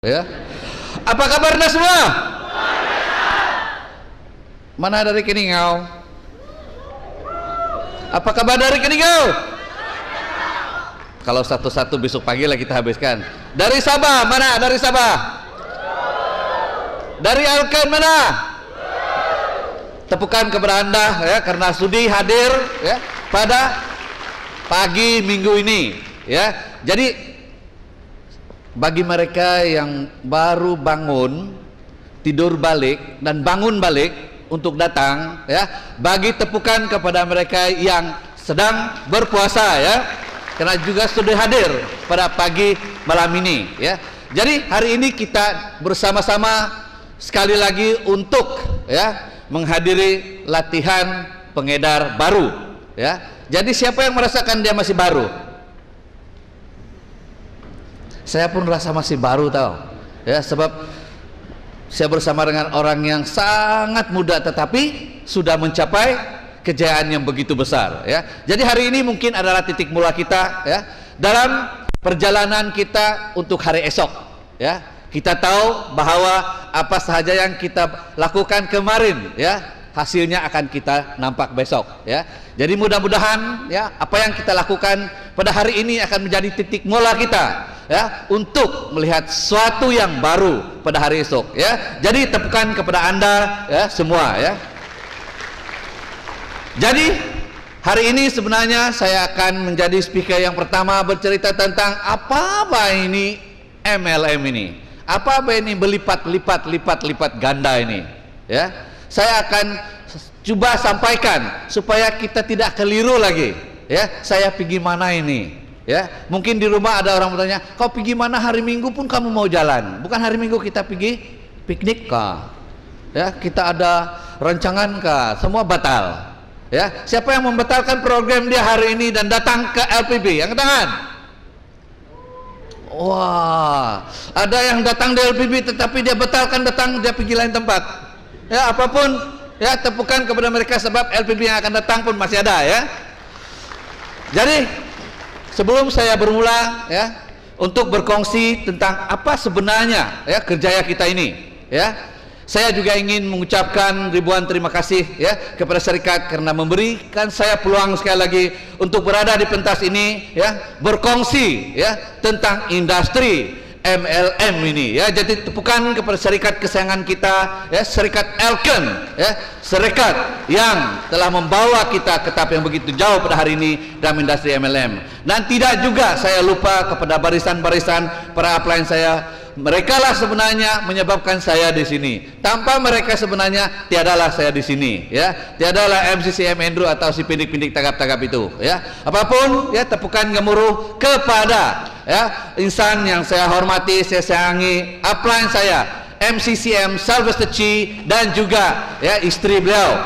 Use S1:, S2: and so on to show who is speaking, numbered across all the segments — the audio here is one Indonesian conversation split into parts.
S1: Ya. Apa kabar Anda semua? Mana dari Keningau? Apa kabar dari Keningau? Kalau satu-satu besok pagi lah kita habiskan. Dari Sabah, mana? Dari Sabah. Dari Alken mana? Tepukan kepada Anda ya, karena sudi hadir ya pada pagi minggu ini ya. Jadi bagi mereka yang baru bangun, tidur balik dan bangun balik untuk datang ya, bagi tepukan kepada mereka yang sedang berpuasa ya, karena juga sudah hadir pada pagi malam ini ya. Jadi hari ini kita bersama-sama sekali lagi untuk ya menghadiri latihan pengedar baru ya. Jadi siapa yang merasakan dia masih baru? Saya pun rasa masih baru tahu ya, sebab saya bersama dengan orang yang sangat muda tetapi sudah mencapai kejayaan yang begitu besar ya. Jadi hari ini mungkin adalah titik mula kita ya dalam perjalanan kita untuk hari esok ya. Kita tahu bahwa apa sahaja yang kita lakukan kemarin ya, hasilnya akan kita nampak besok ya. Jadi mudah-mudahan ya apa yang kita lakukan pada hari ini akan menjadi titik mula kita ya untuk melihat sesuatu yang baru pada hari esok ya. Jadi tepukan kepada Anda ya semua ya. Jadi hari ini sebenarnya saya akan menjadi speaker yang pertama bercerita tentang apa ini MLM ini. Apa ini berlipat-lipat ganda ini ya. Saya akan coba sampaikan supaya kita tidak keliru lagi ya. Saya pergi mana ini ya. Mungkin di rumah ada orang bertanya, kau pergi mana hari Minggu pun kamu mau jalan? Bukan hari Minggu kita pergi piknik kah ya, kita ada rancangan kah? Semua batal ya. Siapa yang membatalkan program dia hari ini dan datang ke LPB? Angkat tangan. Wah, ada yang datang di LPB tetapi dia batalkan datang, dia pergi lain tempat ya. Apapun ya, tepukan kepada mereka sebab LPB yang akan datang pun masih ada ya. Jadi sebelum saya bermula ya untuk berkongsi tentang apa sebenarnya ya kerjaya kita ini ya, saya juga ingin mengucapkan ribuan terima kasih ya kepada syarikat karena memberikan saya peluang sekali lagi untuk berada di pentas ini ya, berkongsi ya tentang industri MLM ini ya. Jadi tepukan kepada syarikat kesayangan kita ya, syarikat Alken ya, syarikat yang telah membawa kita ke tahap yang begitu jauh pada hari ini dalam industri MLM. Dan tidak juga saya lupa kepada barisan-barisan para upline saya. Mereka lah sebenarnya menyebabkan saya di sini. Tanpa mereka sebenarnya tiadalah saya di sini ya. Tiadalah MCCM Andrew atau si pindik-pindik tagap-tagap itu ya. Apapun ya, tepukan gemuruh kepada ya insan yang saya hormati, saya sayangi, upline saya MCCM Sylvester Chi dan juga ya istri beliau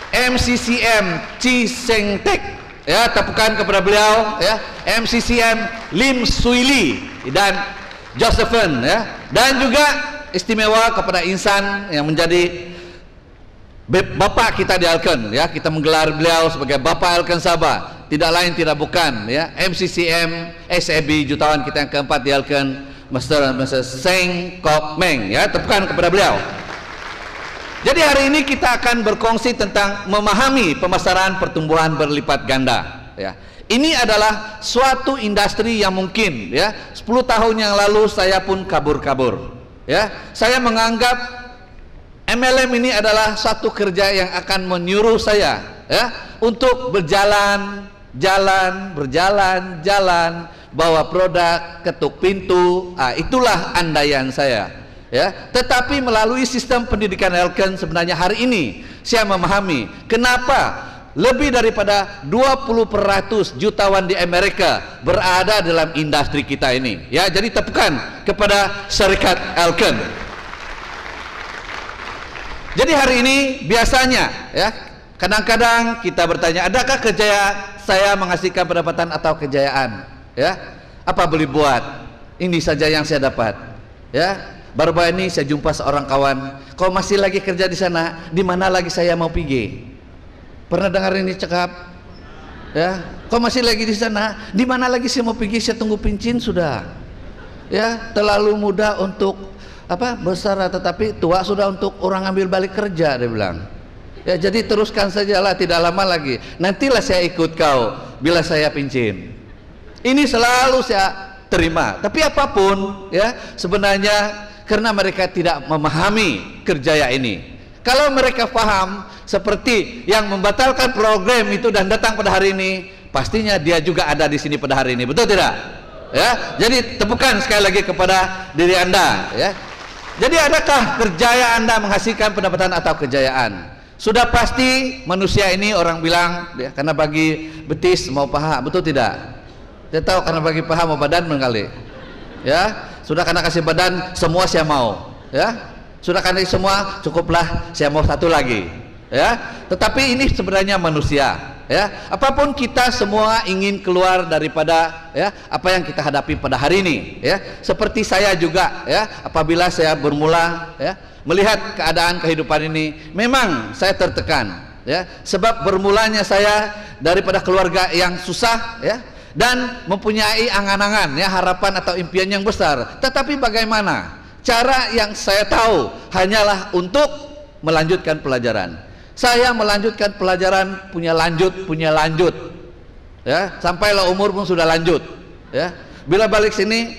S1: MCCM Chi Seng Tek ya. Tepukan kepada beliau ya MCCM Lim Sui Lee dan Josephine ya, dan juga istimewa kepada insan yang menjadi bapak kita di Alken ya. Kita menggelar beliau sebagai Bapak Alken Sabah, tidak lain tidak bukan ya MCCM SAB jutawan kita yang keempat di Alken, Mr. Seng Kok Meng ya. Tepukan kepada beliau. Jadi hari ini kita akan berkongsi tentang memahami pemasaran pertumbuhan berlipat ganda ya. Ini adalah suatu industri yang mungkin ya 10 tahun yang lalu saya pun kabur-kabur ya. Saya menganggap MLM ini adalah satu kerja yang akan menyuruh saya ya untuk berjalan bawa produk, ketuk pintu. Itulah andaian saya ya. Tetapi melalui sistem pendidikan Alken sebenarnya hari ini saya memahami kenapa lebih daripada 20% jutawan di Amerika berada dalam industri kita ini ya. Jadi tepukan kepada syarikat Alken. Jadi hari ini biasanya ya kadang-kadang kita bertanya, adakah kejayaan saya menghasilkan pendapatan atau kejayaan ya? Apa boleh buat? Ini saja yang saya dapat ya. Baru-baru ini saya jumpa seorang kawan, kau masih lagi kerja di sana, di mana lagi saya mau pergi? Pernah dengar ini cakap ya, kau masih lagi di sana, di mana lagi saya mau pergi? Saya tunggu pincin sudah Ya, terlalu muda untuk besar, tetapi tua sudah untuk orang ambil balik kerja, dia bilang. Ya, jadi teruskan sajalah, tidak lama lagi. Nantilah saya ikut kau bila saya pincin. Ini selalu saya terima. Tapi apapun, ya, sebenarnya karena mereka tidak memahami kerjaya ini. Kalau mereka paham seperti yang membatalkan program itu dan datang pada hari ini, pastinya dia juga ada di sini pada hari ini, betul tidak? Ya, jadi tepukan sekali lagi kepada diri Anda, ya. Jadi adakah kerjaya Anda menghasilkan pendapatan atau kejayaan? Sudah pasti manusia ini orang bilang, ya, karena bagi betis mau paha, betul tidak? Saya tahu karena bagi paha mau badan mengkali. Ya, sudah karena kasih badan semua saya mau, ya. Sudah karena semua cukuplah saya mau satu lagi, ya. Tetapi ini sebenarnya manusia, ya. Apapun kita semua ingin keluar daripada, ya, apa yang kita hadapi pada hari ini, ya. Seperti saya juga, ya, apabila saya bermula, ya, melihat keadaan kehidupan ini, memang saya tertekan, ya, sebab bermulanya saya daripada keluarga yang susah, ya, dan mempunyai angan-angan, ya, harapan atau impian yang besar. Tetapi bagaimana? Cara yang saya tahu hanyalah untuk melanjutkan pelajaran. Saya melanjutkan pelajaran, punya lanjut, ya, sampailah umur pun sudah lanjut, ya. Bila balik sini,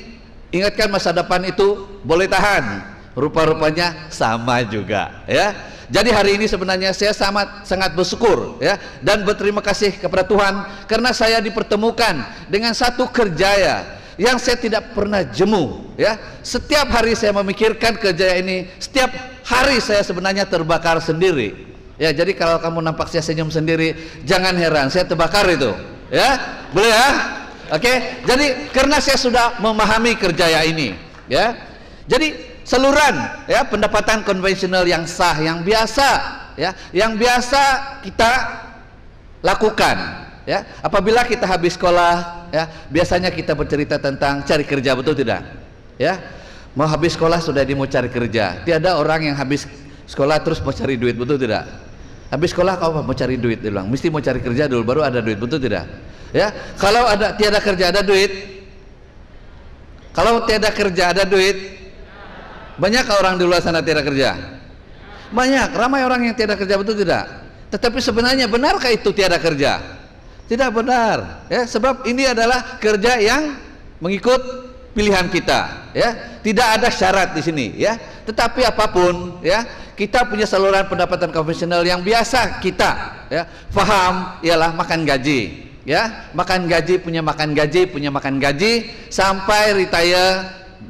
S1: ingatkan masa depan itu boleh tahan. Rupa-rupanya sama juga, ya. Jadi hari ini sebenarnya saya sangat bersyukur, ya, dan berterima kasih kepada Tuhan karena saya dipertemukan dengan satu kerjaya yang saya tidak pernah jemu, ya. Setiap hari saya memikirkan kerjaya ini, setiap hari saya sebenarnya terbakar sendiri, ya. Jadi kalau kamu nampak saya senyum sendiri, jangan heran, saya terbakar itu, ya. Boleh, ya? Oke. Jadi karena saya sudah memahami kerjaya ini, ya. Jadi saluran, ya, pendapatan konvensional yang sah, yang biasa, ya, yang biasa kita lakukan, ya. Apabila kita habis sekolah, ya, biasanya kita bercerita tentang cari kerja, betul tidak? Ya, mau habis sekolah sudah mau cari kerja. Tiada orang yang habis sekolah terus mau cari duit, betul tidak? Habis sekolah kau mau cari duit, dia bilang, mesti mau cari kerja dulu baru ada duit, betul tidak? Ya, kalau tiada kerja ada duit. Kalau tiada kerja ada duit. Banyak orang di luar sana tiada kerja? Banyak, ramai orang yang tiada kerja, betul tidak? Tetapi sebenarnya benarkah itu tiada kerja? Tidak benar, ya, sebab ini adalah kerja yang mengikut pilihan kita, ya. Tidak ada syarat di sini, ya. Tetapi apapun, ya, kita punya saluran pendapatan konvensional yang biasa kita, ya, paham, ialah makan gaji, ya. Makan gaji, punya makan gaji sampai retire,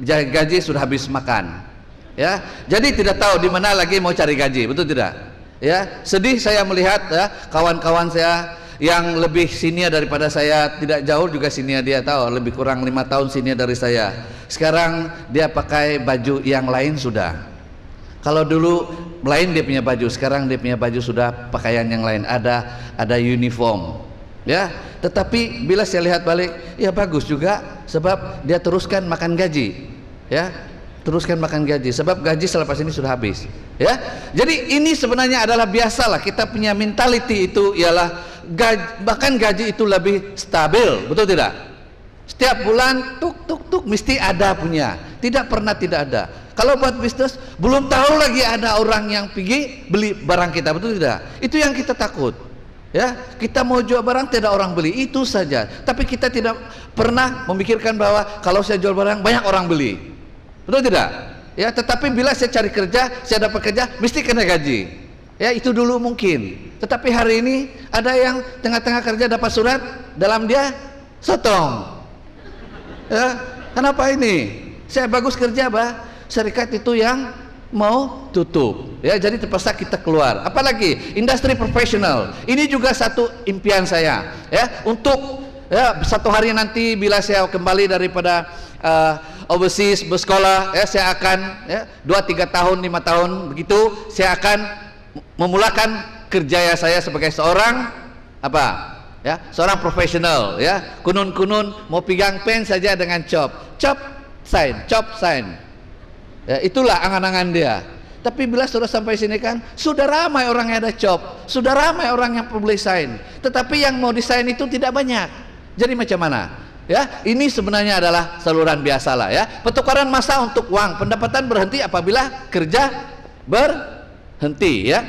S1: gaji sudah habis makan, ya. Jadi tidak tahu di mana lagi mau cari gaji, betul tidak? Ya, sedih saya melihat, ya, kawan-kawan saya yang lebih senior daripada saya, tidak jauh juga senior dia, tahu, lebih kurang 5 tahun senior dari saya. Sekarang dia pakai baju yang lain sudah. Kalau dulu lain dia punya baju, sekarang dia punya baju sudah pakaian yang lain, ada uniform, ya. Tetapi bila saya lihat balik, ya bagus juga, sebab dia teruskan makan gaji, ya. Teruskan makan gaji, sebab gaji selepas ini sudah habis, ya. Jadi ini sebenarnya adalah biasalah, kita punya mentality itu ialah bahkan gaji itu lebih stabil, betul tidak? Setiap bulan tuk mesti ada punya, tidak pernah tidak ada. Kalau buat bisnis belum tahu lagi ada orang yang pergi beli barang kita, betul tidak? Itu yang kita takut, ya. Kita mau jual barang tidak orang beli, itu saja. Tapi kita tidak pernah memikirkan bahwa kalau saya jual barang banyak orang beli, betul tidak? Ya, tetapi bila saya cari kerja, saya dapat kerja, mesti kena gaji. Ya, itu dulu mungkin. Tetapi hari ini ada yang tengah-tengah kerja dapat surat, dalam dia sotong. Ya, kenapa ini? Saya bagus kerja, serikat itu yang mau tutup. Ya, jadi terpaksa kita keluar. Apalagi industri profesional. Ini juga satu impian saya. Ya, untuk, ya, satu hari nanti bila saya kembali daripada overseas bersekolah, ya, saya akan, ya, 2-3 tahun 5 tahun begitu, saya akan memulakan kerjaya saya sebagai seorang ya, seorang profesional, ya. Kunun mau pegang pen saja dengan chop sign, ya, itulah angan-angan dia. Tapi bila sudah sampai sini kan sudah ramai orang yang ada chop, sudah ramai orang yang boleh sign, tetapi yang mau desain itu tidak banyak. Jadi macam mana? Ya, ini sebenarnya adalah saluran biasalah ya. Pertukaran massa untuk uang, pendapatan berhenti apabila kerja berhenti ya.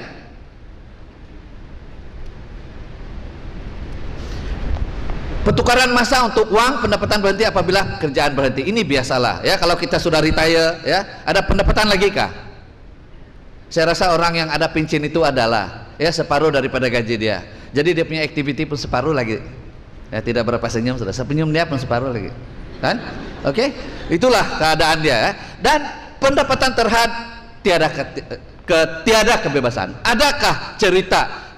S1: Pertukaran massa untuk uang, pendapatan berhenti apabila kerjaan berhenti. Ini biasalah ya. Kalau kita sudah retire ya, ada pendapatan lagi kah? Saya rasa orang yang ada pensiun itu adalah ya separuh daripada gaji dia. Jadi dia punya activity pun separuh lagi. Ya, tidak berapa senyum, sudah sepenyum dia pun separuh lagi kan. Oke, itulah keadaan dia ya. Dan pendapatan terhad tiada kebebasan. Adakah cerita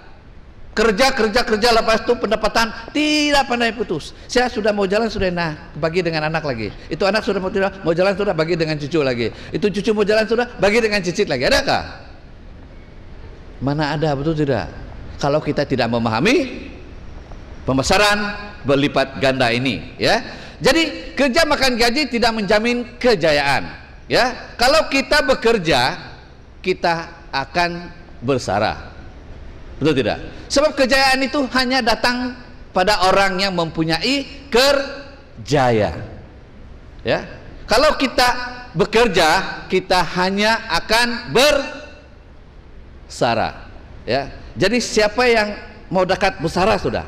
S1: kerja lepas itu pendapatan tidak pandai putus? Saya sudah mau jalan sudah bagi dengan anak lagi, itu anak sudah mau jalan sudah bagi dengan cucu lagi, itu cucu mau jalan sudah bagi dengan cicit lagi. Adakah? Mana ada, betul tidak? Kalau kita tidak memahami pembesaran berlipat ganda ini ya. Jadi kerja makan gaji tidak menjamin kejayaan ya. Kalau kita bekerja kita akan bersara, betul tidak? Sebab kejayaan itu hanya datang pada orang yang mempunyai kerjaya ya. Kalau kita bekerja kita hanya akan bersara ya. Jadi siapa yang mau dekat bersara sudah,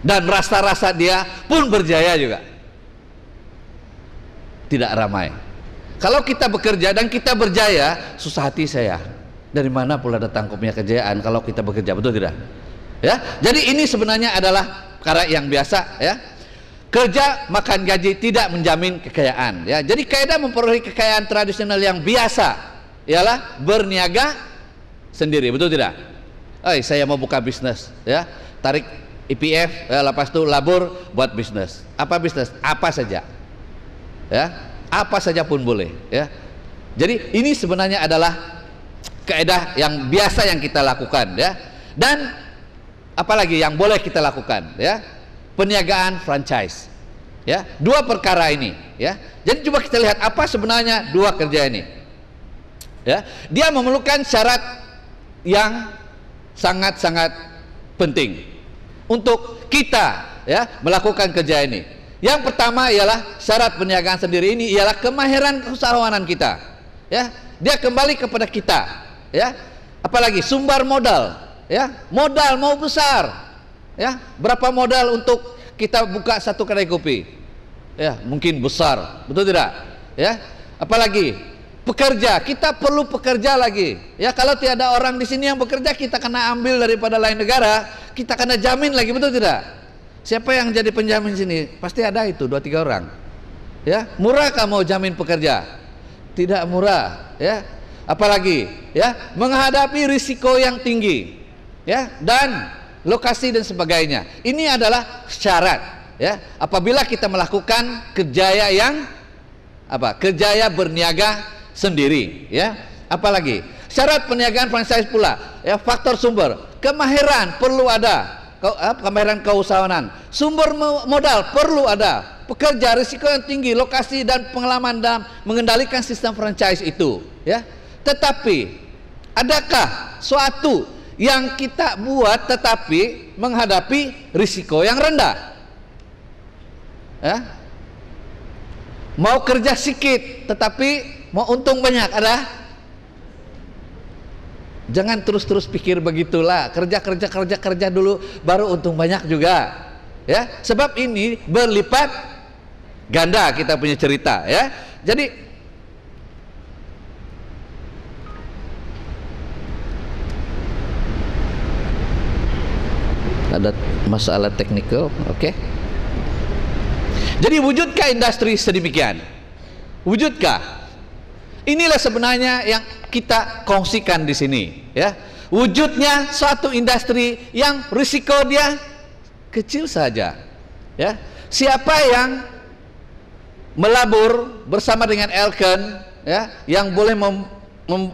S1: dan rasa-rasa dia pun berjaya juga, tidak ramai. Kalau kita bekerja dan kita berjaya, susah hati saya, dari mana pula datang punya kejayaan kalau kita bekerja, betul tidak? Ya, jadi ini sebenarnya adalah perkara yang biasa ya. Kerja makan gaji tidak menjamin kekayaan ya. Jadi kaidah memperoleh kekayaan tradisional yang biasa ialah berniaga sendiri, betul tidak? Saya mau buka bisnis ya, tarik IPF ya, lepas itu labur buat bisnis. Apa bisnis? Apa saja ya, apa saja pun boleh ya. Jadi ini sebenarnya adalah kaidah yang biasa yang kita lakukan ya. Dan apalagi yang boleh kita lakukan ya, perniagaan franchise ya. Dua perkara ini ya. Jadi coba kita lihat apa sebenarnya dua kerja ini ya. Dia memerlukan syarat yang sangat-sangat penting untuk kita ya melakukan kerja ini. Yang pertama ialah syarat perniagaan sendiri ini ialah kemahiran keusahawanan kita ya. Dia kembali kepada kita ya. Apalagi sumber modal ya, modal mau besar ya. Berapa modal untuk kita buka satu kedai kopi ya? Mungkin besar, betul tidak ya? Apalagi pekerja, kita perlu pekerja lagi ya. Kalau tiada orang di sini yang bekerja, kita kena ambil daripada lain negara, kita kena jamin lagi, betul tidak? Siapa yang jadi penjamin sini? Pasti ada itu 2-3 orang ya. Murahkah mau jamin pekerja? Tidak murah ya. Apalagi ya, menghadapi risiko yang tinggi ya, dan lokasi dan sebagainya. Ini adalah syarat ya apabila kita melakukan kerjaya yang apa? Kerjaya berniaga sendiri ya. Apalagi syarat perniagaan franchise pula ya, faktor sumber, kemahiran perlu ada, kemahiran keusahawanan, sumber modal perlu ada, pekerja, risiko yang tinggi, lokasi dan pengalaman dalam mengendalikan sistem franchise itu ya. Tetapi adakah suatu yang kita buat tetapi menghadapi risiko yang rendah ya? Mau kerja sedikit tetapi mau untung banyak, ada? Jangan terus-terus pikir begitulah. Kerja dulu baru untung banyak juga ya. Sebab ini berlipat ganda kita punya cerita ya. Jadi ada masalah teknikal, oke. Jadi wujudkah industri sedemikian? Wujudkah? Inilah sebenarnya yang kita kongsikan di sini ya. Wujudnya suatu industri yang risiko dia kecil saja ya. Siapa yang melabur bersama dengan Elken ya, yang boleh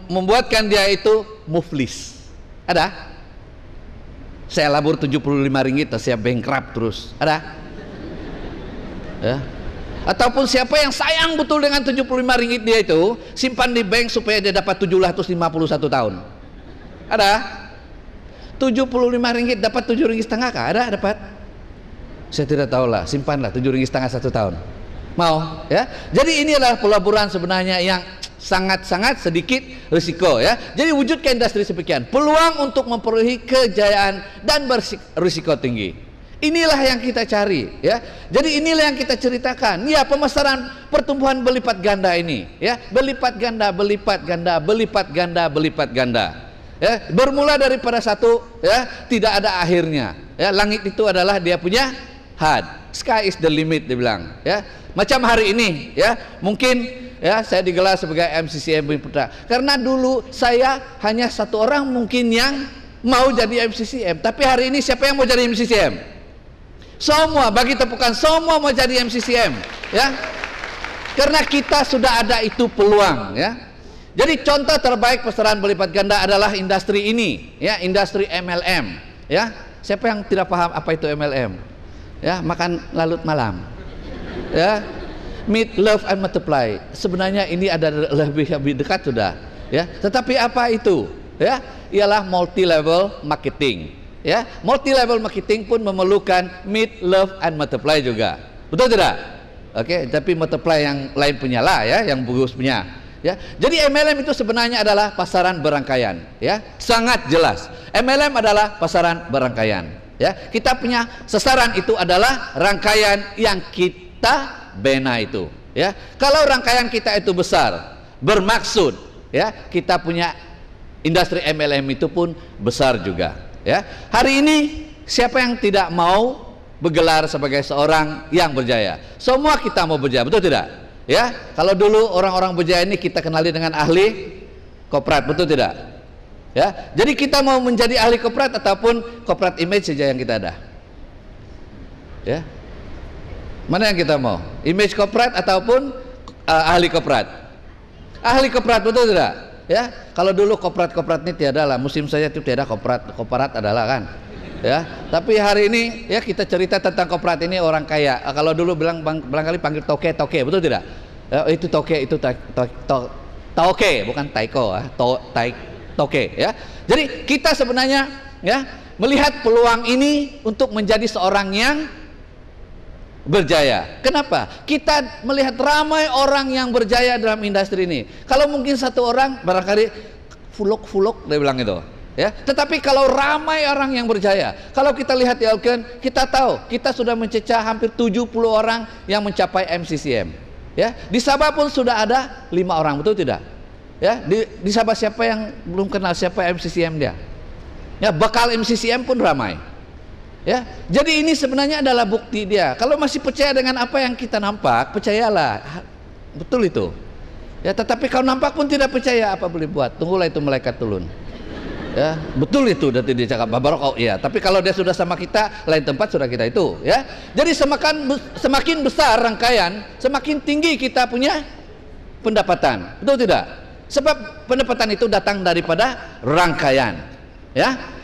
S1: membuatkan dia itu muflis? Ada? Saya labur 75 ringgit, saya bankrupt terus. Ada? Ya. Ataupun siapa yang sayang betul dengan 75 ringgit dia itu, simpan di bank supaya dia dapat 751 tahun. Ada? 75 ringgit dapat 7 ringgit setengah kah? Ada dapat? Saya tidak tahu lah, simpanlah 7,5 Ringgit 1 tahun. Mau ya? Jadi ini adalah pelaburan sebenarnya yang sangat-sangat sedikit risiko ya. Jadi wujudkan industri sepikian, peluang untuk memperoleh kejayaan dan berisiko tinggi. Inilah yang kita cari ya. Jadi inilah yang kita ceritakan. Ya, pemasaran pertumbuhan berlipat ganda ini ya. Berlipat ganda, berlipat ganda, berlipat ganda, berlipat ganda. Ya, bermula daripada satu ya, tidak ada akhirnya. Ya, langit itu adalah dia punya had. Sky is the limit dia bilang ya. Macam hari ini ya, mungkin ya saya digelar sebagai MCCM Putra. Karena dulu saya hanya satu orang mungkin yang mau jadi MCCM, tapi hari ini siapa yang mau jadi MCCM? Semua, bagi tepukan, semua mau jadi MCCM ya. Karena kita sudah ada itu peluang ya. Jadi contoh terbaik pemasaran berlipat ganda adalah industri ini ya, industri MLM ya. Siapa yang tidak paham apa itu MLM? Ya, makan lalut malam. Ya. Meet, love and multiply. Sebenarnya ini ada lebih dekat sudah ya. Tetapi apa itu? Ya, ialah multi level marketing. Ya, multi level marketing pun memerlukan meet, love, and multiply juga. Betul tidak? Oke, tapi multiply yang lain punya lah ya, yang bagus punya. Ya, jadi MLM itu sebenarnya adalah pasaran berangkaian. Ya, sangat jelas. MLM adalah pasaran berangkaian. Ya, kita punya sasaran itu adalah rangkaian yang kita bina itu. Ya, kalau rangkaian kita itu besar, bermaksud, ya, kita punya industri MLM itu pun besar juga. Ya, hari ini siapa yang tidak mau bergelar sebagai seorang yang berjaya? Semua kita mau berjaya, betul tidak? Ya, kalau dulu orang-orang berjaya ini kita kenali dengan ahli korporat, betul tidak? Ya, jadi kita mau menjadi ahli korporat ataupun corporate image saja yang kita ada. Ya, mana yang kita mau? Image korporat ataupun ahli korporat? Ahli korporat, betul tidak? Ya, kalau dulu korporat ini tiada lah, musim saja itu tiada korporat adalah kan, ya. Tapi hari ini ya kita cerita tentang korporat ini orang kaya. Kalau dulu barangkali panggil toke, betul tidak? Ya, itu toke, itu toke, bukan taiko, toke, ya. Jadi kita sebenarnya ya melihat peluang ini untuk menjadi seorang yang berjaya. Kenapa? Kita melihat ramai orang yang berjaya dalam industri ini. Kalau mungkin satu orang barangkali fuluk dia bilang itu ya. Tetapi kalau ramai orang yang berjaya, kalau kita lihat di Alken, kita tahu kita sudah mencecah hampir 70 orang yang mencapai MCCM ya. Di Sabah pun sudah ada 5 orang, betul tidak? Ya, di Sabah siapa yang belum kenal siapa MCCM dia? Ya, bakal MCCM pun ramai. Ya, jadi ini sebenarnya adalah bukti dia. Kalau masih percaya dengan apa yang kita nampak, percayalah, betul itu. Ya, tetapi kalau nampak pun tidak percaya, apa boleh buat? Tunggulah itu malaikat turun. Ya, betul itu. Nanti dia cakap babarok, oh iya. Tapi kalau dia sudah sama kita, lain tempat sudah kita itu. Ya, jadi semakin besar rangkaian, semakin tinggi kita punya pendapatan. Betul tidak? Sebab pendapatan itu datang daripada rangkaian. Ya.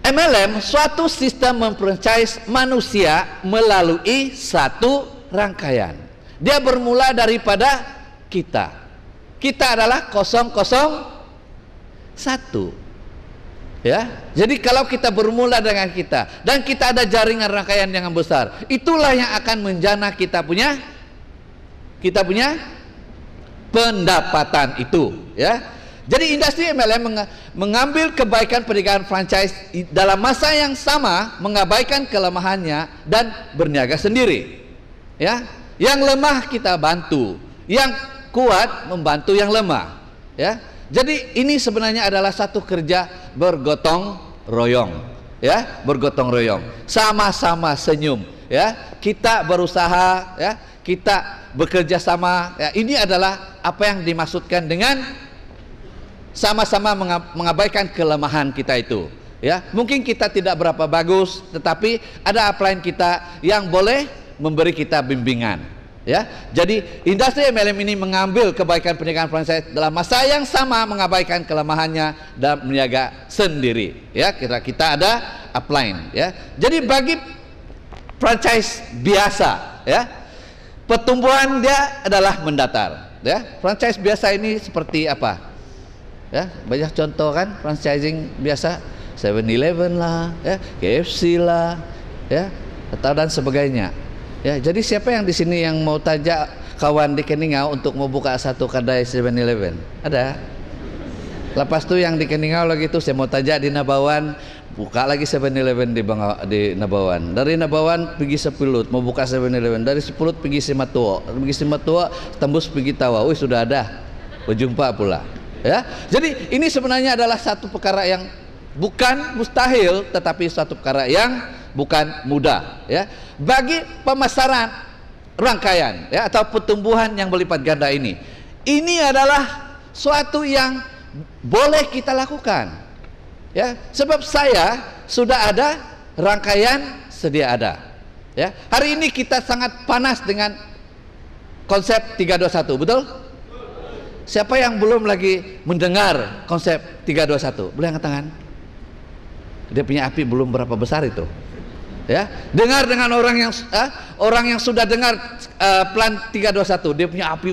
S1: MLM suatu sistem memfranchise manusia melalui satu rangkaian. Dia bermula daripada kita. Kita adalah 001. Ya. Jadi kalau kita bermula dengan kita dan kita ada jaringan rangkaian yang besar, itulah yang akan menjana kita punya pendapatan itu, ya. Jadi industri MLM mengambil kebaikan perniagaan franchise dalam masa yang sama, mengabaikan kelemahannya dan berniaga sendiri. Ya, yang lemah kita bantu, yang kuat membantu yang lemah. Ya, jadi ini sebenarnya adalah satu kerja bergotong royong. Ya, bergotong royong, sama-sama senyum. Ya, kita berusaha, ya, kita bekerja sama. Ya, ini adalah apa yang dimaksudkan dengan sama-sama mengabaikan kelemahan kita itu. Ya, mungkin kita tidak berapa bagus, tetapi ada upline kita yang boleh memberi kita bimbingan. Ya, jadi industri MLM ini mengambil kebaikan perniagaan franchise dalam masa yang sama, mengabaikan kelemahannya dan berniaga sendiri. Ya, kita ada upline. Ya, jadi bagi franchise biasa, ya, pertumbuhan dia adalah mendatar. Ya, franchise biasa ini seperti apa? Ya, banyak contoh kan franchising biasa, 7-Eleven lah, ya, KFC lah, ya, atau dan sebagainya. Ya, jadi siapa yang di sini yang mau tajak kawan di Keningau untuk mau buka satu kedai 7-Eleven? Ada? Lepas itu yang di Keningau lagi itu saya mau tajak di Nabawan, buka lagi 7-Eleven di Nabawan. Dari Nabawan pergi Sepilut mau buka 7-Eleven. Dari Sepilut pergi Simatuo, tembus pergi Tawa. Wih, sudah ada. Berjumpa pula. Ya. Jadi ini sebenarnya adalah satu perkara yang bukan mustahil, tetapi suatu perkara yang bukan mudah, ya. Bagi pemasaran rangkaian, ya, atau pertumbuhan yang berlipat ganda ini adalah suatu yang boleh kita lakukan, ya. Sebab saya sudah ada rangkaian sedia ada, ya. Hari ini kita sangat panas dengan konsep 321, betul? Siapa yang belum lagi mendengar konsep 321? Boleh angkat tangan. Dia punya api belum berapa besar itu, ya. Dengar dengan orang yang sudah dengar plan 321, dia punya api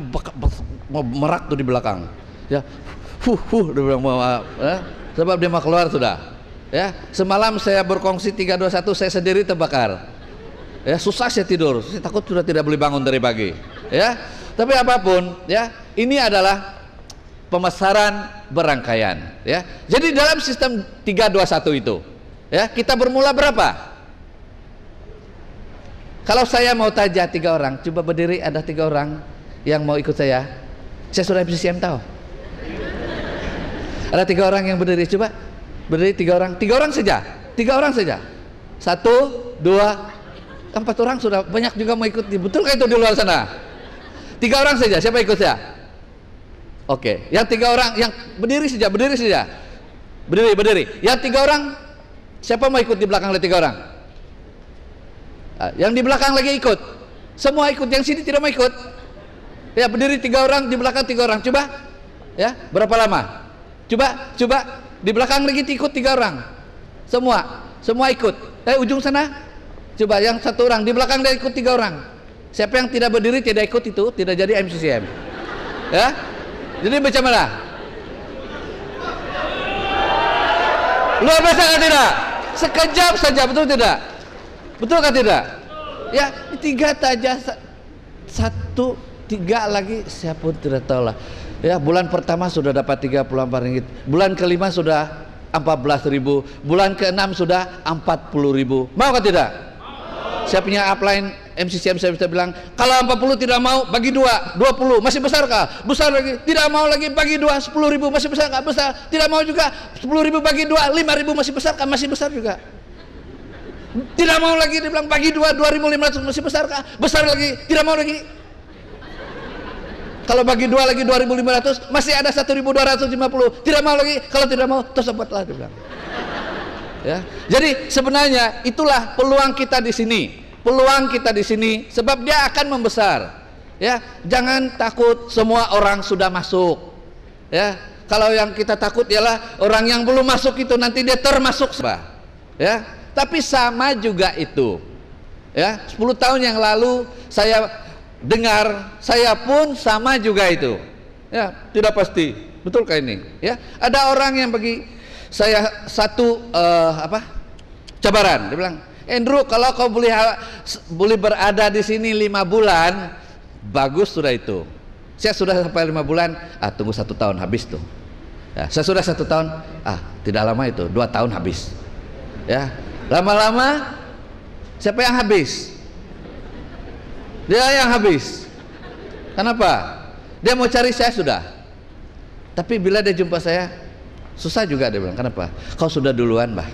S1: merak tuh di belakang, ya. Dia bilang sebab dia mau keluar sudah, ya. Semalam saya berkongsi 321, saya sendiri terbakar, ya. Susah saya tidur, saya takut sudah tidak boleh bangun dari pagi, ya. Tapi apapun, ya, ini adalah pemasaran berangkaian, ya. Jadi dalam sistem 321 itu, ya, kita bermula berapa? Kalau saya mau tajak 3 orang, coba berdiri, ada 3 orang yang mau ikut saya. Saya sudah MCCM tahu. Ada 3 orang yang berdiri, coba berdiri 3 orang, 3 orang saja, 3 orang saja. 1, 2, 4 orang sudah banyak juga mau ikut. Betulkah itu di luar sana? 3 orang saja, siapa ikut saya? Oke, yang 3 orang yang berdiri saja, berdiri. Yang 3 orang, siapa mau ikut di belakang 3 orang? Yang di belakang lagi ikut, semua ikut, yang sini tidak mau ikut. Ya, berdiri 3 orang, di belakang 3 orang, coba, ya, berapa lama? Coba, di belakang lagi ikut 3 orang, semua ikut. Ujung sana, coba yang 1 orang, di belakang dia ikut 3 orang. Siapa yang tidak berdiri tidak ikut itu tidak jadi MCCM, ya. Jadi macam mana? Luar biasa kan tidak? Sekejap saja, betul tidak? Betul kan tidak? Ya, 3 saja, 1, 3 lagi, siapa pun tidak tahu lah. Ya, bulan pertama sudah dapat 34 ringgit, bulan kelima sudah 14.000, bulan ke-6 sudah 40.000. Mau kan tidak? Saya punya upline MCCM, saya bisa bilang, kalau 40 tidak mau, bagi 2, 20, masih besar kah? Besar lagi. Tidak mau lagi, bagi 2, 10.000, masih besar kah? Besar. Tidak mau juga, 10.000 bagi 2, 5.000, masih besar kah? Masih besar juga. Tidak mau lagi, dibilang bagi 2, 2.500, masih besar kah? Besar lagi. Tidak mau lagi. Kalau bagi 2 lagi 2.500, masih ada 1.250. Tidak mau lagi. Kalau tidak mau, tersebutlah, dibilang. Ya. Jadi sebenarnya itulah peluang kita di sini. Peluang kita di sini sebab dia akan membesar. Ya, jangan takut semua orang sudah masuk. Ya, kalau yang kita takut ialah orang yang belum masuk itu nanti dia termasuk, ya. Tapi sama juga itu. Ya, 10 tahun yang lalu saya dengar, saya pun sama juga itu. Ya, tidak pasti. Betulkah ini? Ya, ada orang yang bagi saya satu cabaran. Dia bilang, Andrew, kalau kau boleh berada di sini 5 bulan, bagus sudah itu. Saya sudah sampai 5 bulan, tunggu 1 tahun habis tuh. Ya, saya sudah 1 tahun, tidak lama itu, 2 tahun habis. Ya, lama-lama siapa yang habis? Dia yang habis. Kenapa? Dia mau cari saya sudah. Tapi bila dia jumpa saya, susah juga, dia bilang, kenapa? Kau sudah duluan, Mbah.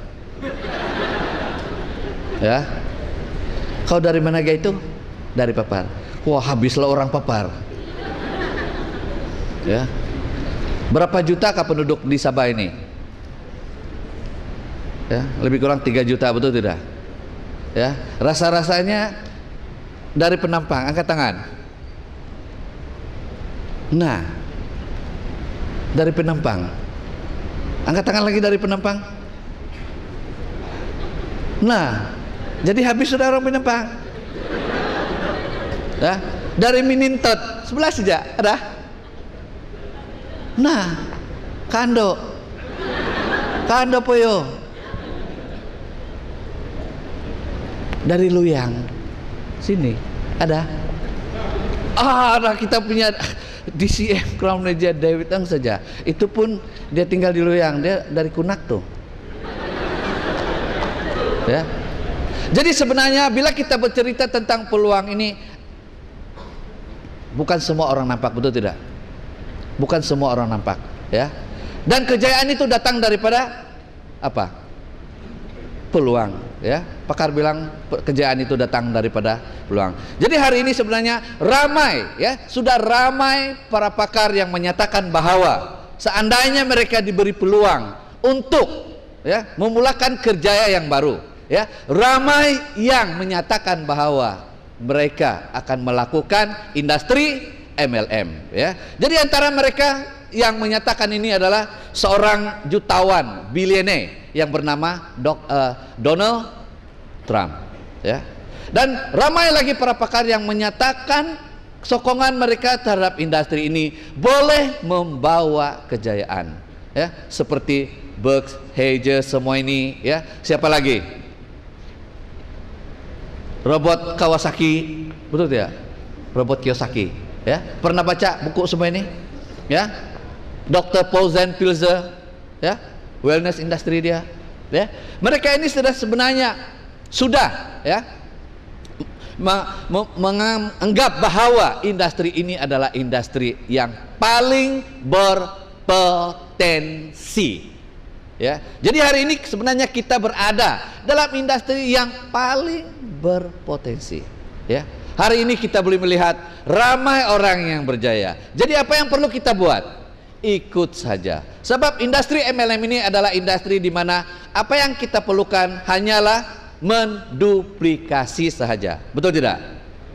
S1: Ya, kau dari mana itu? Dari Papar. Wah, habislah orang Papar. Ya, berapa juta kah penduduk di Sabah ini? Ya, lebih kurang 3 juta, betul tidak? Ya, rasa-rasanya dari penampang, angkat tangan. Nah, dari penampang, angkat tangan lagi dari penampang. Nah, jadi habis sudah orang penampang. Ya, dari Minintot sebelah saja ada. Nah, Kando Poyo. dari Luyang sini ada. Ada kita punya DCM Crown Meja David Eng saja. Itu pun dia tinggal di Luyang, dia dari Kunak tuh. Ya. Jadi sebenarnya bila kita bercerita tentang peluang ini, bukan semua orang nampak, betul tidak? Bukan semua orang nampak, ya. Dan kejayaan itu datang daripada apa? Peluang, ya. Pakar bilang kejayaan itu datang daripada peluang. Jadi hari ini sebenarnya ramai, ya, sudah ramai para pakar yang menyatakan bahwa seandainya mereka diberi peluang untuk, ya, memulakan kerjaya yang baru, ya, ramai yang menyatakan bahwa mereka akan melakukan industri MLM, ya. Jadi antara mereka yang menyatakan ini adalah seorang jutawan bilioner yang bernama Donald Trump, ya. Dan ramai lagi para pakar yang menyatakan sokongan mereka terhadap industri ini boleh membawa kejayaan, ya, seperti Berkshire semua ini, ya. Siapa lagi? Robot Kawasaki, betul tidak? Robot Kiyosaki, ya. Pernah baca buku semua ini, ya? Dr. Paul Pilzer, ya, wellness industry dia, ya. Mereka ini sudah, ya, menganggap bahwa industri ini adalah industri yang paling berpotensi, ya. Jadi hari ini sebenarnya kita berada dalam industri yang paling berpotensi, ya. Hari ini kita boleh melihat ramai orang yang berjaya. Jadi apa yang perlu kita buat? Ikut saja. Sebab industri MLM ini adalah industri di mana apa yang kita perlukan hanyalah menduplikasi saja. Betul tidak?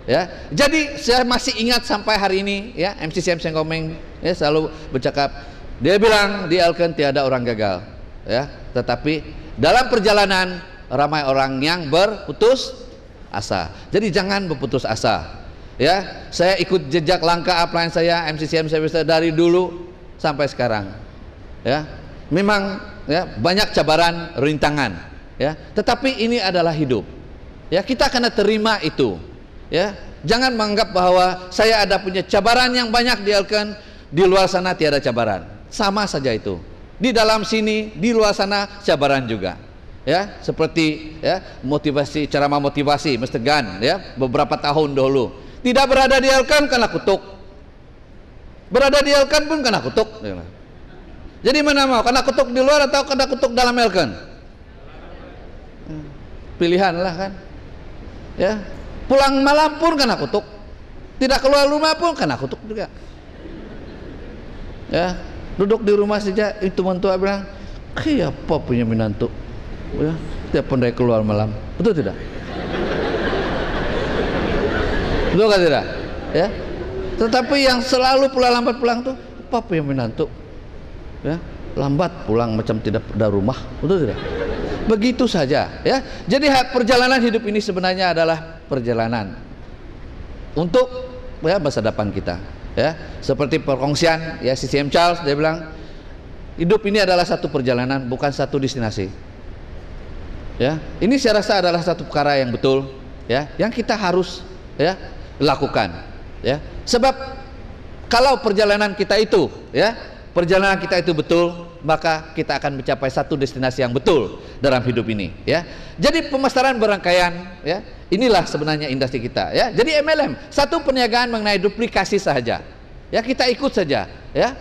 S1: Ya. Jadi saya masih ingat sampai hari ini, ya, MC Sam Sengkomeng, ya, selalu bercakap, dia bilang di Elken tiada orang gagal, ya, tetapi dalam perjalanan ramai orang yang berputus asa. Jadi jangan berputus asa, ya. Saya ikut jejak langkah upline saya, MCCM saya dari dulu sampai sekarang, ya. Memang, ya, banyak cabaran, rintangan, ya, tetapi ini adalah hidup, ya. Kita akan terima itu, ya. Jangan menganggap bahwa saya ada punya cabaran yang banyak di Elken, di luar sana tiada cabaran. Sama saja itu. Di dalam sini, di luar sana cabaran juga, ya. Seperti, ya, motivasi, cara memotivasi Mr. Gunn, ya, beberapa tahun dahulu tidak berada di Elken karena kutuk. Berada di Elken pun kena kutuk. Jadi mana mau? Kena kutuk di luar atau kena kutuk dalam Elken? Pilihan lah kan. Ya, pulang malam pun kena kutuk. Tidak keluar rumah pun kena kutuk juga. Ya, duduk di rumah saja itu mentua bilang, "Apa punya menantu?" Ya, tiap pandai keluar malam. Betul tidak? Betul kan tidak? Ya. Tetapi yang selalu lambat pulang tuh apa yang menantu, ya, lambat pulang macam tidak ada rumah, betul tidak? Begitu saja, ya. Jadi perjalanan hidup ini sebenarnya adalah perjalanan untuk, ya, masa depan kita, ya. Seperti perkongsian, ya, CCM Charles dia bilang hidup ini adalah satu perjalanan, bukan satu destinasi, ya. Ini saya rasa adalah satu perkara yang betul, ya, yang kita harus, ya, lakukan. Ya, sebab kalau perjalanan kita itu, ya, perjalanan kita itu betul, maka kita akan mencapai satu destinasi yang betul dalam hidup ini, ya. Jadi pemasaran berangkaian, ya, inilah sebenarnya industri kita, ya. Jadi MLM satu perniagaan mengenai duplikasi saja, ya, kita ikut saja, ya.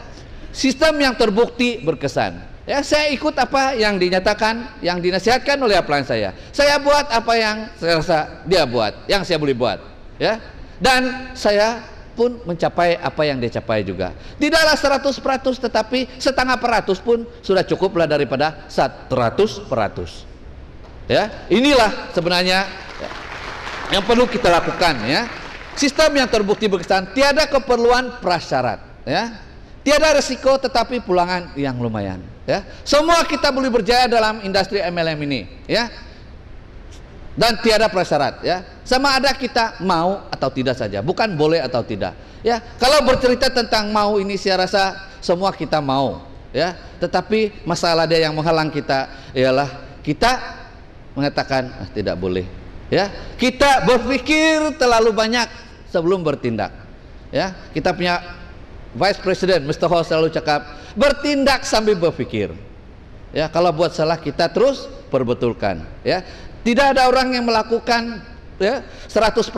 S1: Sistem yang terbukti berkesan, ya. Saya ikut apa yang dinyatakan, yang dinasihatkan oleh upline saya. Saya buat apa yang saya rasa dia buat, yang saya boleh buat, ya. Dan saya pun mencapai apa yang dia capai juga. Tidaklah 100%, tetapi 0,5% pun sudah cukuplah daripada 100%. Ya, inilah sebenarnya yang perlu kita lakukan, ya. Sistem yang terbukti berkesan, tiada keperluan prasyarat, ya. Tiada resiko tetapi pulangan yang lumayan, ya. Semua kita boleh berjaya dalam industri MLM ini, ya. Dan tiada prasyarat, ya. Sama ada kita mau atau tidak saja, bukan boleh atau tidak, ya. Kalau bercerita tentang mau ini saya rasa semua kita mau, ya. Tetapi masalah dia yang menghalang kita ialah kita mengatakan tidak boleh, Ya, kita berpikir terlalu banyak sebelum bertindak. Ya, kita punya Vice President Mr. Ho selalu cakap, bertindak sambil berpikir. Ya, kalau buat salah kita terus perbetulkan. Ya, tidak ada orang yang melakukan ya 100%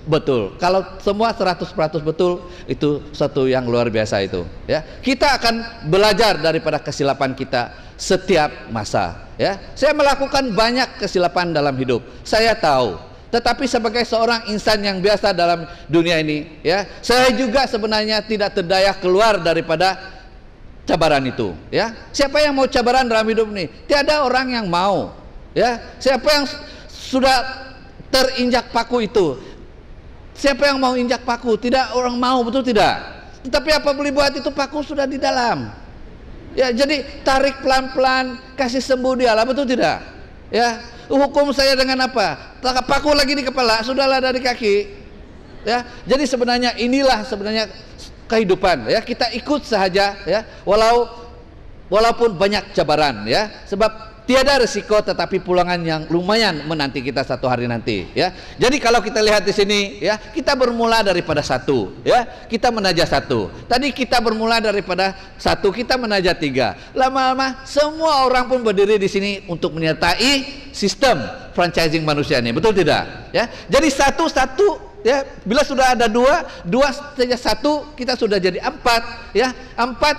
S1: betul. Kalau semua 100% betul, itu satu yang luar biasa itu. Ya, kita akan belajar daripada kesilapan kita setiap masa. Ya, saya melakukan banyak kesilapan dalam hidup. Saya tahu. Tetapi sebagai seorang insan yang biasa dalam dunia ini, ya, saya juga sebenarnya tidak terdaya keluar daripada cabaran itu. Ya, siapa yang mau cabaran dalam hidup ini? Tiada orang yang mau. Ya, siapa yang sudah terinjak paku itu? Siapa yang mau injak paku? Tidak orang mau, betul tidak? Tetapi apa boleh buat, itu paku sudah di dalam. Ya, jadi tarik pelan-pelan, kasih sembuh dia lah, betul tidak? Ya, hukum saya dengan apa? Paku lagi di kepala, sudahlah dari kaki. Ya, jadi sebenarnya inilah sebenarnya kehidupan. Ya, kita ikut saja. Ya, walaupun banyak cabaran. Ya, sebab tiada resiko tetapi pulangan yang lumayan menanti kita satu hari nanti. Ya, jadi kalau kita lihat di sini, ya, kita bermula daripada satu. Ya, kita menajah satu. Tadi kita bermula daripada satu, kita menajah tiga. Lama-lama semua orang pun berdiri di sini untuk menyertai sistem franchising manusia ini. Betul tidak? Ya, jadi satu-satu. Ya, bila sudah ada dua saja satu, kita sudah jadi empat. Ya, empat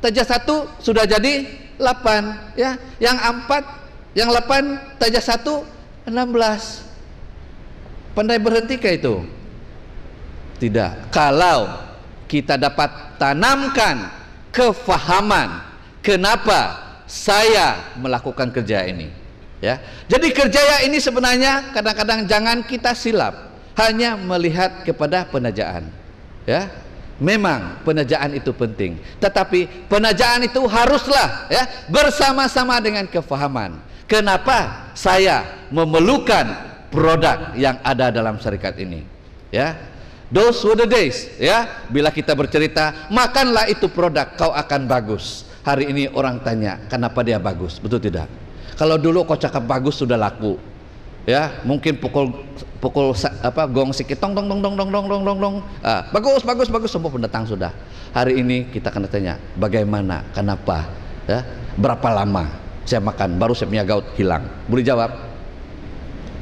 S1: saja satu sudah jadi 8, ya, yang 4, yang 8 saja 1, 16. Pandai berhenti kah itu? Tidak. Kalau kita dapat tanamkan kefahaman kenapa saya melakukan kerja ini, ya. Jadi kerja ini sebenarnya kadang-kadang jangan kita silap hanya melihat kepada penajaan, ya. Memang penajaan itu penting, tetapi penajaan itu haruslah ya bersama-sama dengan kefahaman. Kenapa saya memerlukan produk yang ada dalam syarikat ini? Ya, those were the days. Ya, bila kita bercerita, makanlah itu produk, kau akan bagus. Hari ini orang tanya, kenapa dia bagus? Betul tidak? Kalau dulu kau cakap bagus sudah laku. Ya, mungkin pukul apa gong sikit tong tong tong tong tong tong tong tong. Bagus semua pendatang sudah. Hari ini kita akan tanya bagaimana, kenapa, ya, berapa lama saya makan baru saya punya gout hilang. Boleh jawab?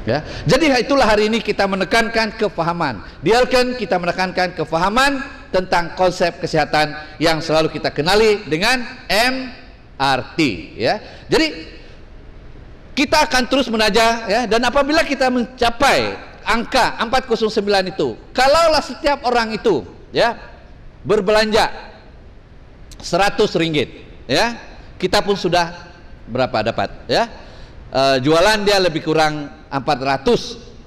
S1: Ya, jadi itulah hari ini kita menekankan kefahaman. Biarkan kita menekankan kefahaman tentang konsep kesehatan yang selalu kita kenali dengan MRT. Ya, jadi kita akan terus menajah, ya, dan apabila kita mencapai angka 409 itu, kalaulah setiap orang itu, ya, berbelanja 100 ringgit, ya, kita pun sudah berapa dapat, ya, jualan dia lebih kurang 400.000.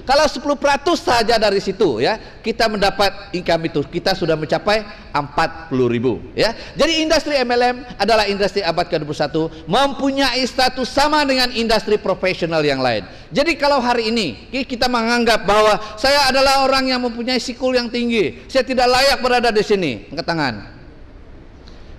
S1: Kalau 10% saja dari situ, ya, kita mendapat income itu, kita sudah mencapai 40.000. Ya, jadi industri MLM adalah industri abad ke-21, mempunyai status sama dengan industri profesional yang lain. Jadi kalau hari ini kita menganggap bahwa saya adalah orang yang mempunyai sikul yang tinggi, saya tidak layak berada di sini, angkat tangan.